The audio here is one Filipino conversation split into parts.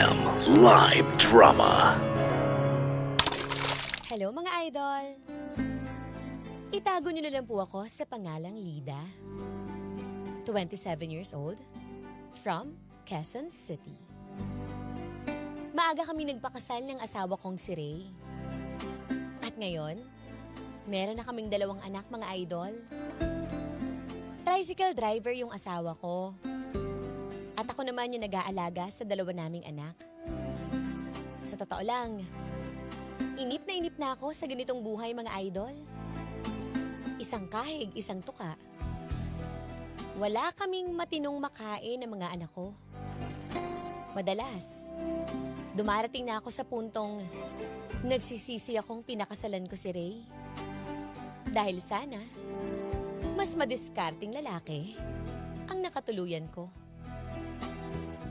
FM Live Drama. Hello mga idol! Itago niyo na lang po ako sa pangalang Lida. 27 years old, from Quezon City. Maaga kami nagpakasal ng asawa kong si Ray. At ngayon, meron na kaming 2 anak mga idol. Tricycle driver yung asawa ko. At ako naman yung nag-aalaga sa 2 naming anak. Sa totoo lang, inip na ako sa ganitong buhay mga idol. Isang kahig, isang tuka. Wala kaming matinong makain ng mga anak ko. Madalas, dumarating na ako sa puntong nagsisisi akong pinakasalan ko si Ray. Dahil sana, mas madiskarting lalaki ang nakatuluyan ko.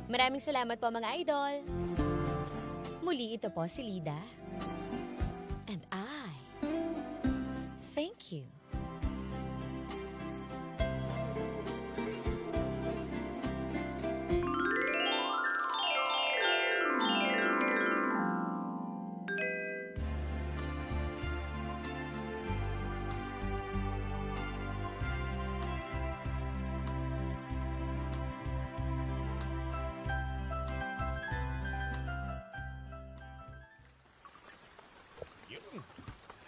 Maraming salamat po mga idol. Muli ito po si Lida. And I thank you.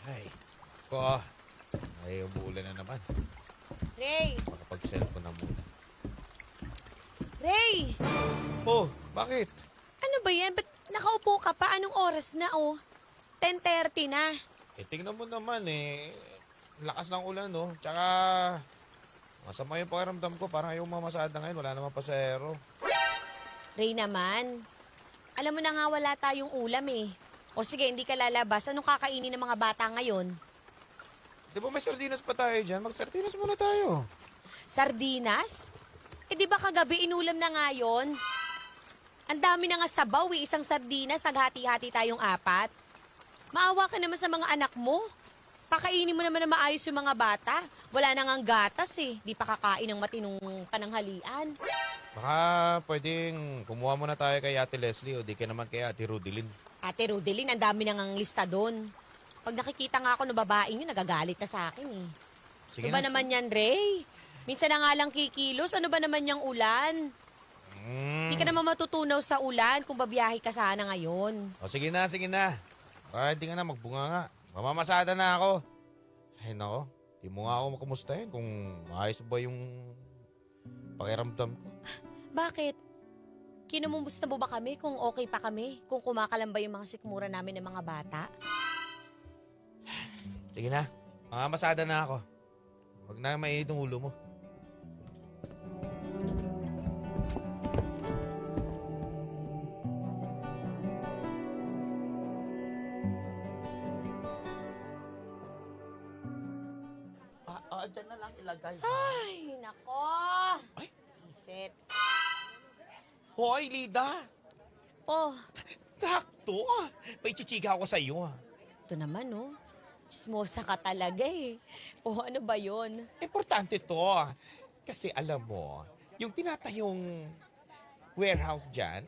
Ay, ko. Ay, umuulan na naman. Ray! Makapag-cellphone na muna. Ray! Oh, bakit? Ano ba yan? Ba't nakaupo ka pa? Anong oras na oh? 10:30 na. Tingnan mo naman lakas ng ulan, no? Tsaka, masama yung pakiramdam ko. Parang ayaw mamasada ngayon. Wala naman pasahero. Ray naman, alam mo na nga wala tayong ulam eh. O sige, hindi ka lalabas. Anong kakainin ng mga bata ngayon? Di ba may sardinas pa tayo dyan? Mag-sardinas muna tayo. Sardinas? Eh di ba kagabi inulam na nga yun? Ang dami na nga sabaw eh. Isang sardinas, naghati-hati tayong 4. Maawa ka naman sa mga anak mo. Pakainin mo naman na maayos yung mga bata. Wala na ngang gatas eh. Di pa kakain ng matinong pananghalian. Baka pwedeng kumuha muna tayo kay Ate Leslie o di ka naman kay Ate Rudelin. Ate Rudelin, ang dami na ngang lista doon. Pag nakikita nga ako ng babaeng yun, nagagalit na sa akin eh. Sige Ano ba na, naman yan, Ray? Minsan na nga lang kikilos. Ano ba naman yung ulan? Hindi ka naman matutunaw sa ulan kung babiyahe ka sana ngayon. O sige na, sige na. Para hindi ka na magbunga nga. Mamamasada na ako. Ay nako, di mo nga ako makumustahin kung maayos ba yung pakiramdam ko. Bakit? Kinumumusta mo ba kami kung okay pa kami? Kung kumakalam ba yung mga sikmura namin ng mga bata? Sige na, mamamasada na ako. Huwag na mainit ang ulo mo. Dyan na lang ilagay. Ay, nako! Ay. Isit. Hoy, Lida! Oh, Sakto! May chichika ako sa iyo. ito naman oh. Chismosa ka talaga eh. Oh, ano ba yon? Importante to. Kasi alam mo, yung tinatayong warehouse dyan,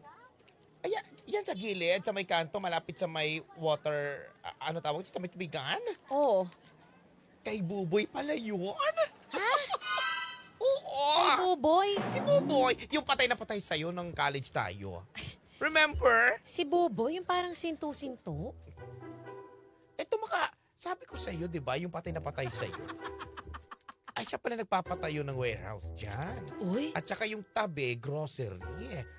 ay, yan sa gilid, sa may kanto, malapit sa may water, ano tawag, sa may tubigan. Oh, Kay Buboy pala yun. ha? Oo! Ay, Buboy. Si Buboy, yung patay na patay sa'yo nung college tayo. Remember? Si Buboy, yung parang sinto-sinto. Eto sabi ko sa'yo, di ba, yung patay na patay sa'yo. Ay, siya pala nagpapatayo ng warehouse dyan. Uy, At saka yung tabi, grocery.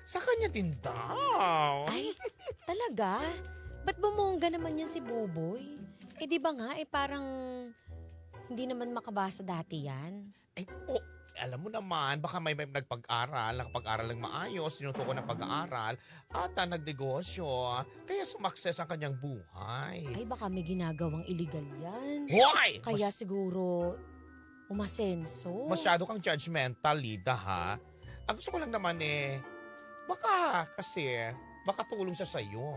Sa kanya din daw. ay, talaga? Ba't bumongga naman yan si Buboy? Eh di ba nga, parang hindi naman makabasa dati yan. Ay, alam mo naman, baka may nagpag-aral, nakapag-aral ng maayos, sinutuko ng pag-aaral, at nagnegosyo. Kaya sumakses ang kanyang buhay. Ay, baka may ginagawang illegal yan. Hoy! Kaya siguro, umasenso. Masyado kang judgmental, Lida, ha? Ang gusto ko lang naman baka tulong siya sa'yo.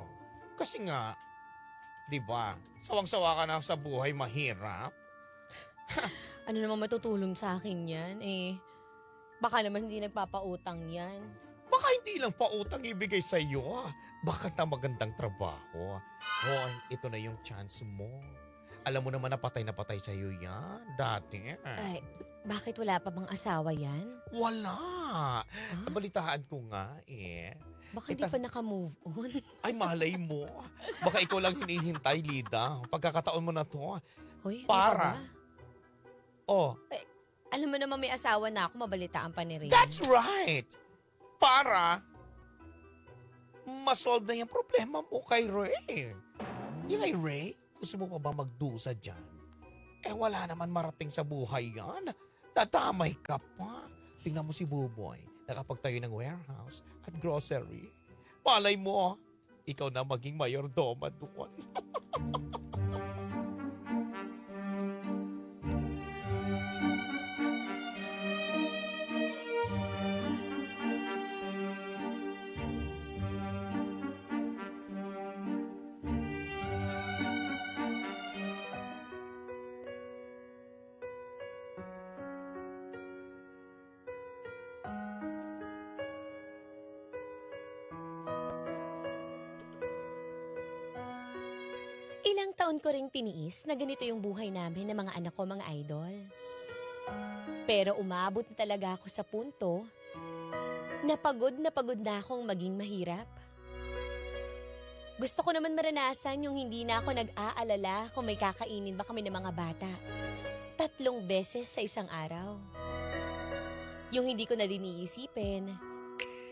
Kasi nga, di ba, sawang-sawa ka na sa buhay, mahirap. Ano naman matutulong sa akin yan? Eh, baka naman hindi nagpapautang yan. Baka hindi lang pautang ibigay sa iyo. Baka na magandang trabaho. Hoy, ito na yung chance mo. Alam mo naman na patay sa iyo yan dati. Ay, bakit wala pa bang asawa yan? Wala. Ah, Nabalitaan ko nga eh. baka di pa naka-move on. Ay, malay mo. Baka ikaw lang hinihintay, Lida. Pagkakataon mo na to. Hoy, ano Para. ka ba? Oh, Alam mo naman may asawa na ako, mabalitaan pa ni Ray. that's right. Para masolve na yung problema mo kay Ray. Yung kay Ray, gusto mo pa ba magdusa dyan? Eh wala naman marating sa buhay yan. Tatamay ka pa. Tingnan mo si Buboy, nakapagtayo ng warehouse at grocery. Malay mo, ikaw na maging mayordoma doon. Ilang taon ko ring tiniis na ganito yung buhay namin ng mga anak ko, mga idol. Pero umabot na talaga ako sa punto na pagod na akong maging mahirap. Gusto ko naman maranasan yung hindi na ako nag-aalala kung may kakainin ba kami ng mga bata. 3 beses sa isang araw. Yung hindi ko na din iisipin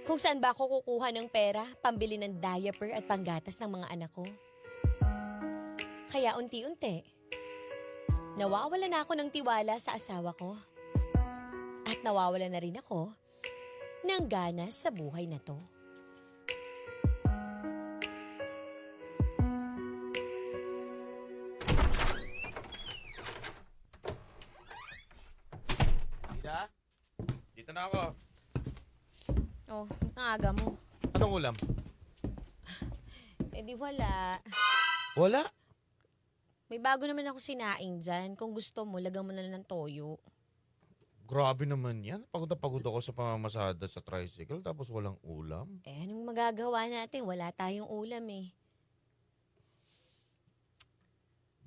kung saan ba ako kukuha ng pera pambili ng diaper at panggatas ng mga anak ko. Kaya unti-unti, nawawala na ako ng tiwala sa asawa ko. At nawawala na rin ako ng gana sa buhay na to. Lida, dito na ako. Oh, nangaga mo. Anong ulam? Eh di wala. Wala. May bago naman ako sinaing dyan. Kung gusto mo, lagyan mo na lang ng toyo. Grabe naman yan. Pagod na pagod ako sa pamamasada sa tricycle tapos walang ulam. Eh, anong magagawa natin? Wala tayong ulam eh.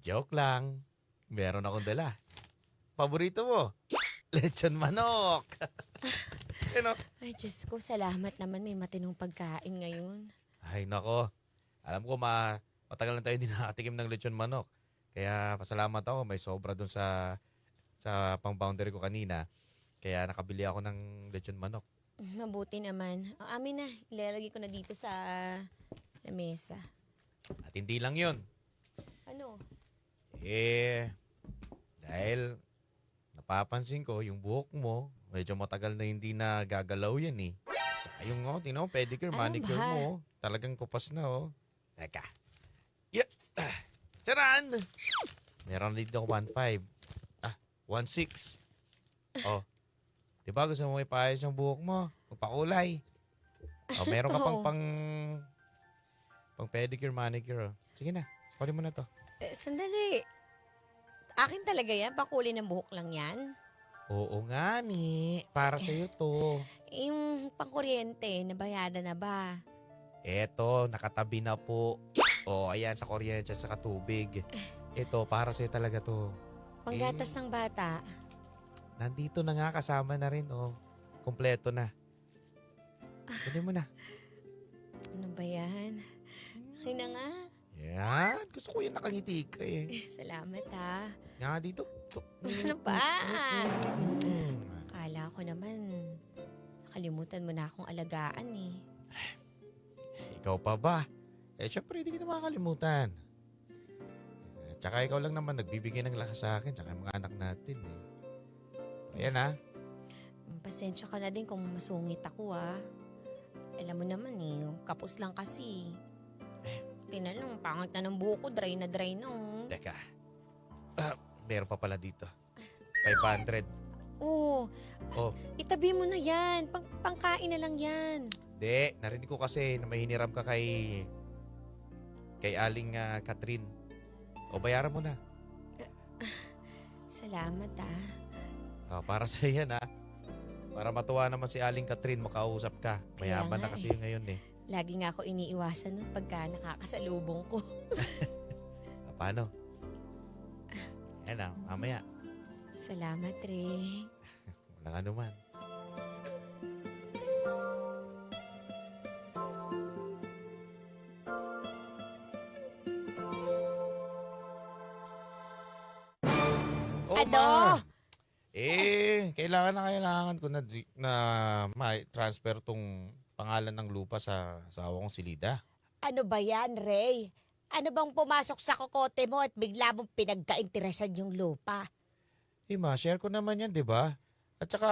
Joke lang. Meron akong dala. Paborito mo? Lechon manok. Ano? Ay, Diyos ko, salamat naman may matinong pagkain ngayon. Ay, nako. Alam ko matagal na tayo hindi nakatikim ng lechon manok. Kaya pasalamat ako. May sobra dun sa pang-boundary ko kanina. Kaya nakabili ako ng lechon manok. Mabuti naman. Ang amin na, ilalagay ko na dito sa lamesa. At hindi lang yun. Ano? Dahil napapansin ko yung buhok mo, medyo matagal na hindi na gagalaw yan eh. Tsaka yung tingnan mo, pedicure, Ano manicure ba? mo, talagang kupas na oh. Teka. Yeah. Charan! Meron dito ako 1.5. 1.6. Oh. Diba gusto mo ipaayos yung buhok mo? Magpakulay. Oh, meron ka Oo. pang pedicure, manicure. Oh. Sige na, kunin mo na to. Sandali. Akin talaga yan? Pakuli ng buhok lang yan? Oo nga ni, para sa'yo to. Yung pangkuryente, nabayada na ba? Eto, nakatabi na po. Oh, ayan, sa kuryente at sa tubig. Ito, para sa'yo talaga to. Panggatas ng bata. Nandito na nga, kasama na rin, oh. Kompleto na. Kunin mo na. Ano ba yan? Akin na nga. Yan, gusto ko yung nakangiti ka eh. Salamat ha. Nga dito. Ano ba? Mm. Akala ko naman, nakalimutan mo na akong alagaan eh. Ikaw pa ba? Eh, syempre, hindi kita makakalimutan. Tsaka ikaw lang naman nagbibigay ng lakas sa akin, tsaka yung mga anak natin eh. Ayan ha. Pasensya ka na din kung masungit ako ah. Alam mo naman eh, yung kapos lang kasi. Tinanong, pangit na ng buhok ko, dry na oh. Teka. Meron pa pala dito. 500. Oo. Oh. Itabi mo na yan. Pangkain na lang yan. Hindi, narinig ko kasi na may hiniram ka kay Aling Catherine. O, bayaran mo na. Salamat ah. Oh, para sa yan ha. Para matuwa naman si Aling Catherine, makausap ka. Kaya Mayaman nga na kasi ngayon eh. Lagi nga ako iniiwasan nun pagka nakakasalubong ko. Paano? Yan na, mamaya. Salamat, Ray. Walang anuman. Oh, Ano? ma. Kailangan ko na ma-transfer tong pangalan ng lupa sa asawa kong si Lida. Ano ba yan, Ray? Ano bang pumasok sa kokote mo at bigla mong pinagkainteresan yung lupa? Ma, share ko naman yan, di ba? At saka,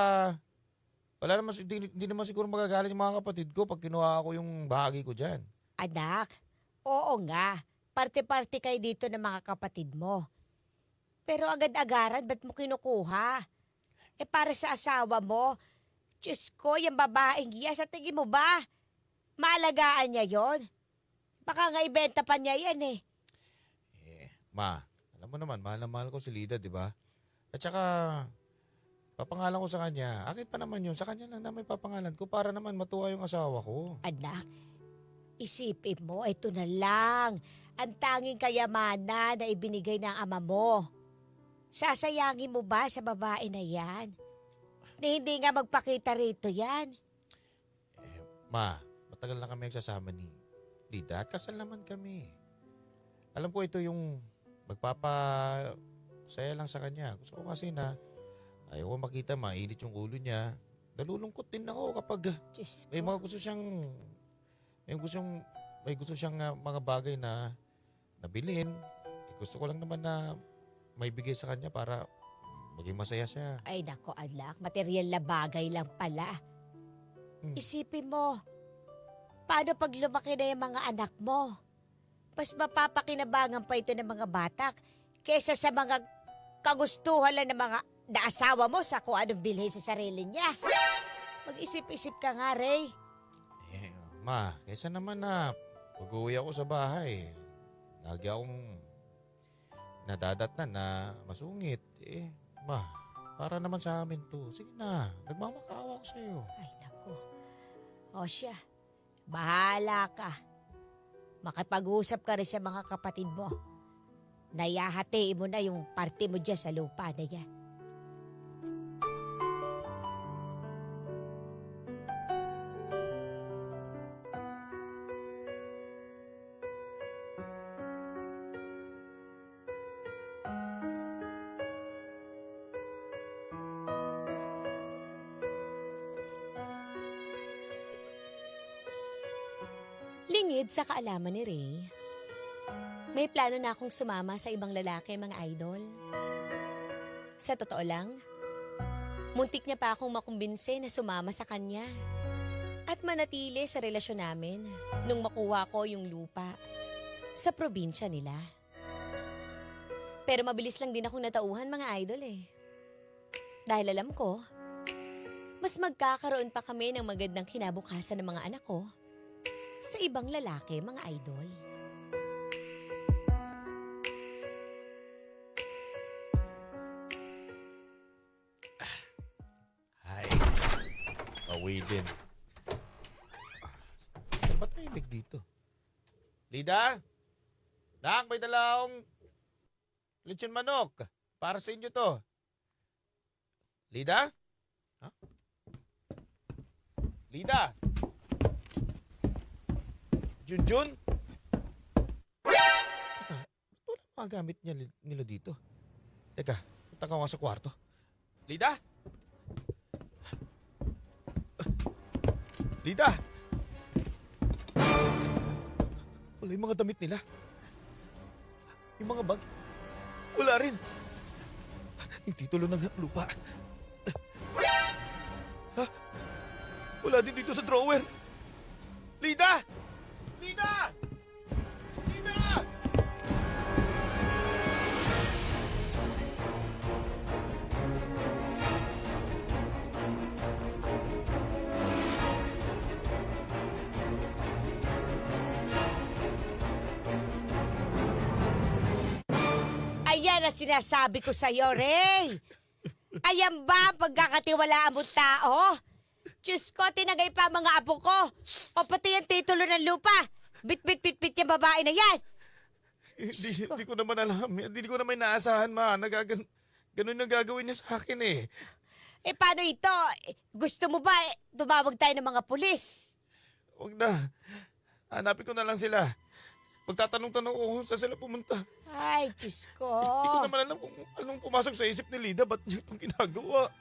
wala naman, di naman siguro magagalit yung mga kapatid ko pag kinuha ko yung bahagi ko dyan. Anak, oo nga. Parte-parte kayo dito ng mga kapatid mo. Pero agad-agaran, ba't mo kinukuha? Para sa asawa mo. Diyos ko, yung babaeng yan, sa tingin mo ba? Maalagaan niya yon. Baka nga ibenta pa niya yan eh. Ma, alam mo naman, mahal na mahal ko si Lida, di ba? At saka, papangalan ko sa kanya. Akin pa naman yun, sa kanya lang naman papangalan ko para naman matuwa yung asawa ko. Anak, isipin mo, ito na lang. Ang tanging kayamanan na ibinigay ng ama mo. Sasayangin mo ba sa babae na yan? Na hindi nga magpakita rito yan. Ma, matagal na kami nagsasama ni Lida at kasal naman kami. Alam ko ito yung magpapasaya lang sa kanya. Gusto ko kasi na ayaw ko makita mainit yung ulo niya. Nalulungkot din ako kapag Diyos may ko. mga gusto siyang mga bagay na nabilin. Gusto ko lang naman na may bigay sa kanya para maging masaya siya. Ay nako, anak, material na bagay lang pala. Isipin mo, paano pag lumaki na yung mga anak mo? Mas mapapakinabangan pa ito ng mga batak kaysa sa mga kagustuhan lang ng mga naasawa mo sa kung anong bilhin sa sarili niya. Mag-isip-isip ka nga, Ray. Ma, kaysa naman na pag-uwi ako sa bahay, lagi akong nadadatnan na masungit. Ma, para naman sa amin to. Sige na, nagmamakaawa ko sa'yo. Ay nako. O siya, bahala ka. Makipag-usap ka rin sa mga kapatid mo. Nayahatiin mo na yung parte mo dyan sa lupa na yan. Lingid sa kaalaman ni Ray, may plano na akong sumama sa ibang lalaki, mga idol. Sa totoo lang, muntik niya pa akong makumbinse na sumama sa kanya at manatili sa relasyon namin nung makuha ko yung lupa sa probinsya nila. Pero mabilis lang din akong natauhan, mga idol eh. Dahil alam ko, mas magkakaroon pa kami ng magandang kinabukasan ng mga anak ko sa ibang lalaki, mga idol. Ay, away din. Saan ba tahimik dito? Lida? Nak, may dala akong lechon manok. Para sa inyo to. Lida? Ha? Lida? Junjun? Teka, wala mga gamit nila dito. Teka, punta ka nga sa kwarto. Lida? Lida! Wala yung mga damit nila. Yung mga bag. Wala rin. Yung titulo ng lupa. Ha? Wala din dito sa drawer. Lida! Lida! Lida! Ayan ang sinasabi ko sa'yo, Ray. Ayan ba ang pagkakatiwalaan mo tao? Diyos ko, tinagay pa ang mga apo ko. O pati yung titulo ng lupa. Bit-bit-bit-bit yung babae na yan. Hindi ko naman alam. Hindi ko naman inaasahan, ma. Ganun ang gagawin niya sa akin eh. Eh paano ito? Gusto mo ba tumawag tayo ng mga pulis? Huwag na. Hanapin ko na lang sila. Magtatanong-tanong ko kung saan sila pumunta. Ay, Diyos ko. Hindi ko naman alam kung anong pumasok sa isip ni Lida. Ba't niya itong ginagawa?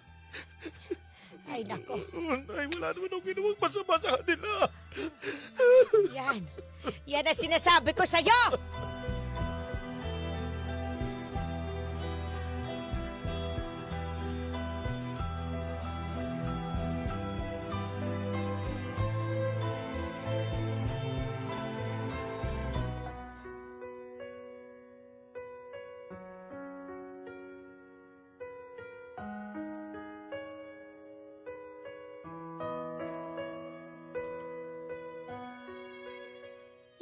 Ay, nako. Ay, wala naman akong ginawang masama sa kanila. Yan. Yan ang sinasabi ko sa'yo!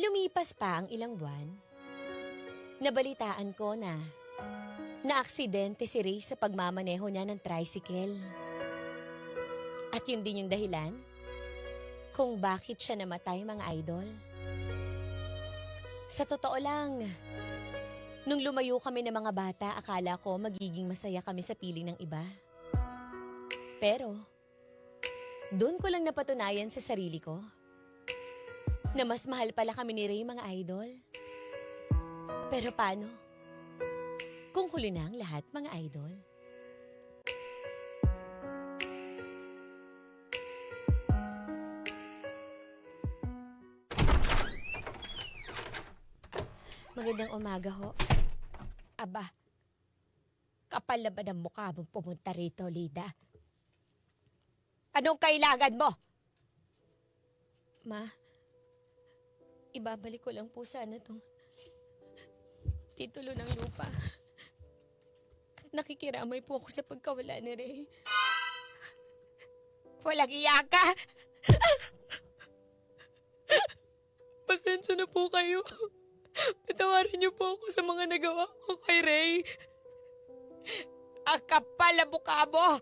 Lumipas pa ang ilang buwan. Nabalitaan ko na naaksidente si Ray sa pagmamaneho niya ng tricycle. At yun din yung dahilan kung bakit siya namatay, mga idol. Sa totoo lang, nung lumayo kami ng mga bata, akala ko magiging masaya kami sa piling ng iba. Pero, doon ko lang napatunayan sa sarili ko na mas mahal pala kami ni Ray, mga idol. Pero paano? Kung huli na ang lahat, mga idol. Magandang umaga ho. Aba, kapal na ba ng mukha mong pumunta rito, Lida? Anong kailangan mo? Ma, ibabalik ko lang po sana tong titulo ng lupa. At nakikiramay po ako sa pagkawala ni Ray. Walang iya ka! Pasensya na po kayo. Patawarin niyo po ako sa mga nagawa ko kay Ray. Ang kapal na mukha mo!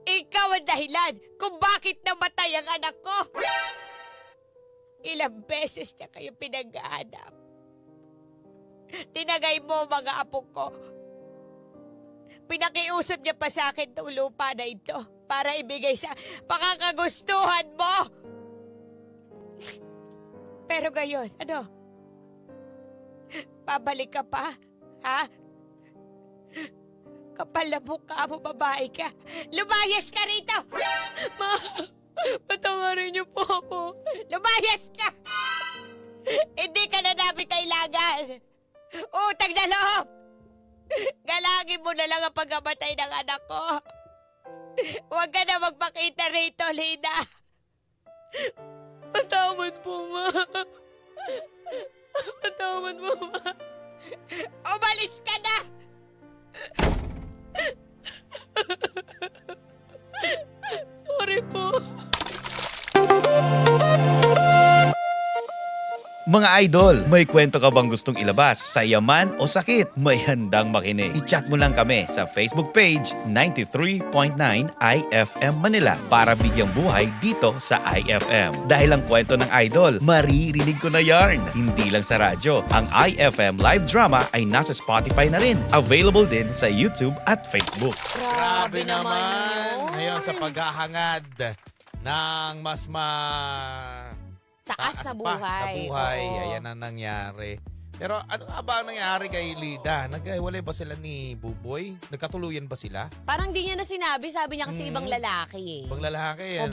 Ikaw ang dahilan kung bakit namatay ang anak ko! Ilang beses niya kayo pinag-aanap. Tinagay mo mga apo ko. Pinakiusap niya pa sa akin itong lupa na ito para ibigay sa pakakagustuhan mo. Pero ngayon, ano? Babalik ka pa? Ha? Kapal na mukha mo, babae ka. Lumayas ka rito! Ma, patawarin niyo po ako. Lumayas ka! Hindi ka na namin kailangan. Utang na loob! Galangin mo na lang ang pagkamatay ng anak ko. Huwag ka na magpakita rito, Lida. Patawad po, Ma. Patawad mo, Ma. Umalis ka na! Sorry po. Mga idol, may kwento ka bang gustong ilabas? Sa yaman o sakit? May handang makinig. I-chat mo lang kami sa Facebook page 93.9 IFM Manila para bigyang buhay dito sa IFM. Dahil ang kwento ng idol, maririnig ko na yarn. Hindi lang sa radyo. Ang IFM live drama ay nasa Spotify na rin. Available din sa YouTube at Facebook. Grabe naman. yun. Ngayon sa paghahangad ng mas Taas na pa buhay. na buhay. Oo. Ayan ang nangyari. Pero ano nga ba ang nangyari kay Lida? Naghiwalay ba sila ni Buboy? Nagkatuluyan ba sila? Parang di niya na sinabi. Sabi niya kasi Mm. ibang lalaki eh. Ibang lalaki, O ano?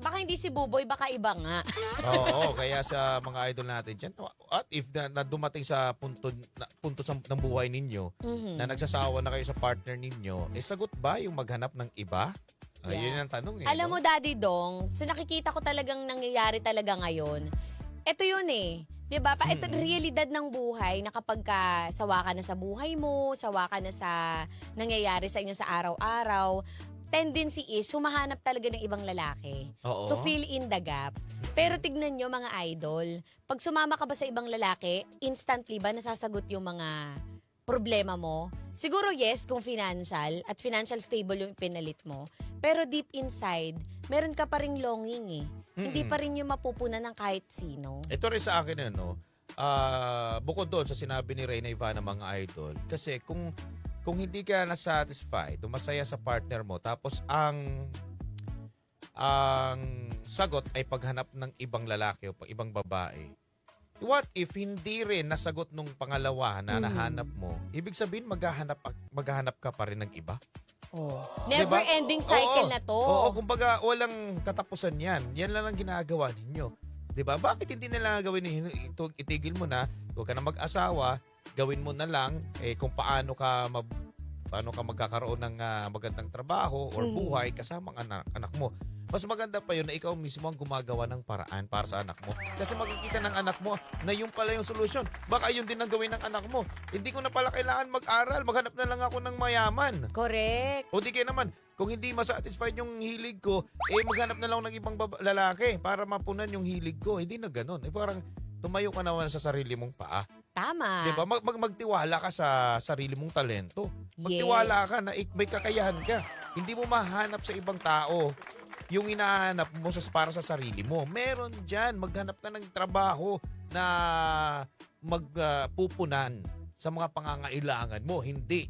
baka hindi si Buboy, baka iba nga. Oo, kaya sa mga idol natin dyan, at if na dumating sa punto ng buhay ninyo, Mhm. na nagsasawa na kayo sa partner ninyo, sagot ba yung maghanap ng iba? Ayun Yeah. ang tanong eh. Alam no? mo, Daddy Dong, sa nakikita ko talagang nangyayari talaga ngayon, ito yun eh. 'Di ba? Ito realidad ng buhay na kapag sawa ka na sa buhay mo, sawa ka na sa nangyayari sa inyo sa araw-araw, tendency is humahanap talaga ng ibang lalaki Oo. to fill in the gap. Pero tignan nyo mga idol, pag sumama ka ba sa ibang lalaki, instantly ba nasasagot yung mga problema mo. Siguro yes, kung financial at financial stable yung pinalit mo. Pero deep inside, meron ka pa ring longing eh. Hindi pa rin yung mapupunan ng kahit sino. Ito rin sa akin, bukod doon sa sinabi ni Reyna Ivana mga idol, kasi kung hindi ka na-satisfied o masaya sa partner mo, tapos ang sagot ay paghanap ng ibang lalaki o ibang babae, what if hindi rin nasagot nung pangalawa na nahanap mo? Ibig sabihin, maghahanap ka pa rin ng iba? Oh. Diba? Never-ending cycle Oo. na to. Oo, kumbaga walang katapusan yan. Yan lang ang ginagawa ninyo. 'Di ba? Bakit hindi nila gawin ito? Itigil mo na, huwag ka na mag-asawa, gawin mo na lang kung paano ka magkakaroon ng magandang trabaho or buhay kasama ang anak mo. Mas maganda pa yun na ikaw mismo ang gumagawa ng paraan para sa anak mo. Kasi makikita ng anak mo na yun pala yung solusyon. Baka yun din ang gawin ng anak mo. Hindi ko na pala kailangan mag-aral. Maghanap na lang ako ng mayaman. Correct. O di kaya naman, kung hindi masatisfied yung hilig ko, maghanap na lang ng ibang lalaki para mapunan yung hilig ko. Hindi na ganun. Parang tumayo ka naman sa sarili mong paa. Tama. Diba? Magtiwala ka sa sarili mong talento. Magtiwala ka na may kakayahan ka. Hindi mo mahanap sa ibang tao yung hinahanap mo para sa sarili mo. Meron dyan. Maghanap ka ng trabaho na magpupunan sa mga pangangailangan mo. Hindi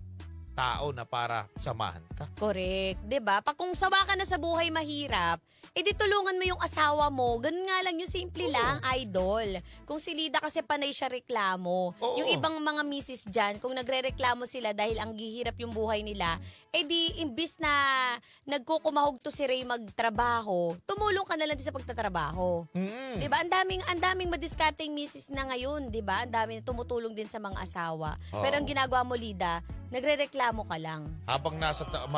tao na para samahan ka. Correct. 'Di ba? Pag kung sawa ka na sa buhay mahirap, edi tulungan mo yung asawa mo. Ganun nga lang yung simple lang, idol. Kung si Lida kasi panay siya reklamo. Oo. Yung ibang mga misis dyan, kung nagre-reklamo sila dahil ang gihirap yung buhay nila, edi imbis na nagkukumahog to si Ray magtrabaho, tumulong ka na lang din sa pagtatrabaho. 'Di ba? Ang daming madiskarteng misis na ngayon, 'di ba? Ang daming tumutulong din sa mga asawa. Oo. Pero ang ginagawa mo, Lida, nagre-reklamo ka lang. Habang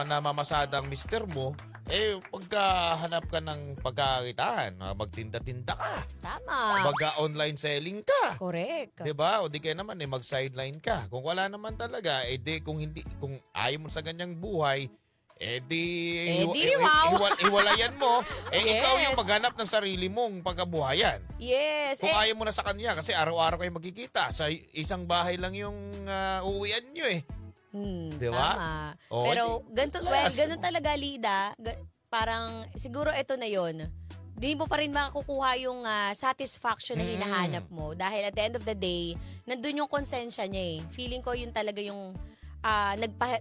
namamasada ang mister mo, pagkahanap ka ng pagkakitaan, magtinda-tinda ka. Tama. Mag-online selling ka. Correct. 'Di ba? O di kaya naman mag-sideline ka. Kung wala naman talaga, kung ayaw mo sa ganyang buhay, hiwalayan mo. Yes. Ikaw yung maghanap ng sarili mong pagkabuhayan. Yes. Kung ayaw mo na sa kanya, kasi araw-araw kayo magkikita, sa isang bahay lang yung uuwian nyo eh. Di ba? Tama. Oo, Pero layas ganun mo. talaga, Lida. Parang siguro ito na yon. Di mo pa rin makakukuha yung satisfaction na hinahanap mo. Dahil at the end of the day, nandun yung konsensya niya eh. Feeling ko yun talaga yung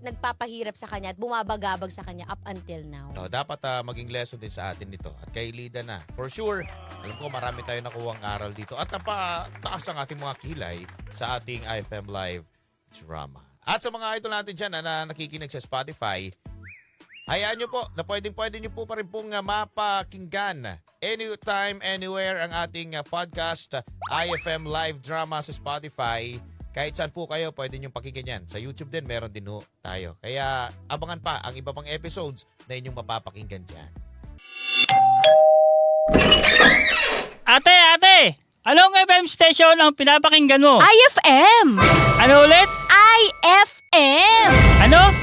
nagpapahirap sa kanya at bumabagabag sa kanya up until now. So, dapat maging lesson din sa atin nito. At kay Lida na. For sure, alam ko marami tayo nakuhang aral dito. At napataas ang ating mga kilay sa ating IFM Live drama. At sa mga idol natin dyan na nakikinig sa Spotify, hayaan nyo po na pwede nyo po pa rin pong mapakinggan anytime, anywhere ang ating podcast IFM Live Drama sa Spotify. Kahit saan po kayo, pwede nyo pakinggan yan. Sa YouTube din, meron din ho tayo. Kaya abangan pa ang iba pang episodes na inyong mapapakinggan dyan. Ate! Anong FM station ang pinapakinggan mo? IFM! Ano ulit? IFM! Ano?